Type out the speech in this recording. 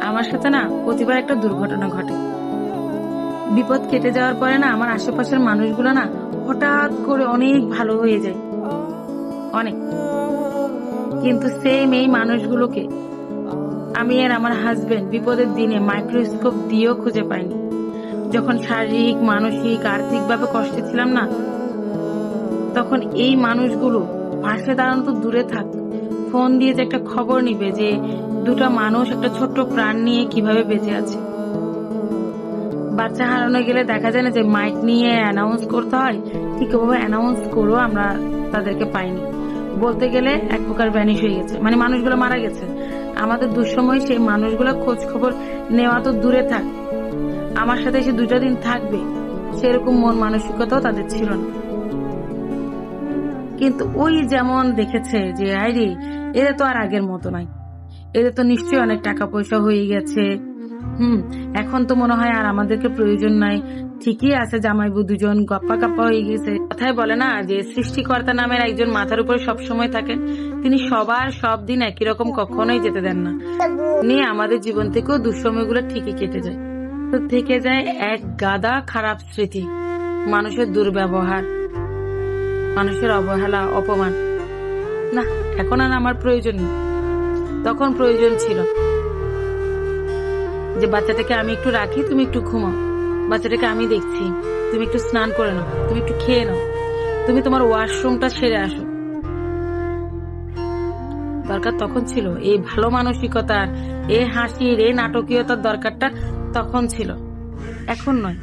আমার সাথে না প্রতিবার একটা দুর্ঘটনা ঘটে। বিপদ কেটে যাওয়ার পরে না আমার আশেপাশের মানুষগুলো না হঠাৎ করে অনেক ভালো হয়ে যায়, অনেক। কিন্তু সেম এই মানুষগুলোকে আমি আর আমার হাজবেন্ড বিপদের দিনে মাইক্রোস্কোপ দিয়েও খুঁজে পাইনি। যখন শারীরিক, মানসিক, আর্থিকভাবে কষ্টে ছিলাম না, তখন এই মানুষগুলো পাশে দাঁড়ানো তো দূরে থাক, ফোন দিয়ে যে একটা খবর নিবে যে দুটা মানুষ একটা ছোট্ট প্রাণ নিয়ে কিভাবে বেঁচে আছে। বাচ্চা হারানো গেলে দেখা যায় না যে মাইক নিয়ে অ্যানাউন্স করতে হয়, ঠিক ওভাবে অ্যানাউন্স করেও আমরা তাদেরকে পাইনি। বলতে গেলে এক প্রকার ভ্যানিশ হয়ে গেছে, মানে মানুষগুলো মারা গেছে। আমাদের দুঃসময় সেই মানুষগুলো খোঁজ খবর নেওয়া তো দূরে থাক, আমার সাথে এসে 2টা দিন থাকবে সেরকম মন মানসিকতাও তাদের ছিল না। কিন্তু ওই যেমন দেখেছে যে আইরে এদের তো আর আগের মতো নাই, এদের তো নিশ্চয়ই অনেক টাকা পয়সা হয়ে গেছে, এখন তো মনে হয় আর আমাদেরকে প্রয়োজন নাই, ঠিকই আছে জামাইবু দুজন গপ্পা কাপ্পা হয়ে গেছে। কথায় বলে না যে সৃষ্টিকর্তা নামের একজন মাথার উপরে সবসময় থাকেন, তিনি সবার সব দিন একই রকম কখনোই যেতে দেন না। নিয়ে আমাদের জীবন থেকেও দুঃসময়গুলো ঠিকই কেটে যায়। তো থেকে যায় এক গাদা খারাপ স্মৃতি, মানুষের দুর্ব্যবহার, মানুষের অবহেলা, অপমান। না, এখন আর আমার প্রয়োজন নেই, তখন প্রয়োজন ছিল যে বাচ্চাটাকে আমি একটু রাখি, তুমি একটু ঘুমাও, বাচ্চাটাকে আমি দেখছি, তুমি একটু স্নান করে নাও, তুমি একটু খেয়ে নাও, তুমি তোমার ওয়াশরুমটা সেরে আসো। দরকার তখন ছিল এই ভালো মানসিকতার, এই হাসির, এই নাটকীয়তার দরকারটা তখন ছিল, এখন নয়।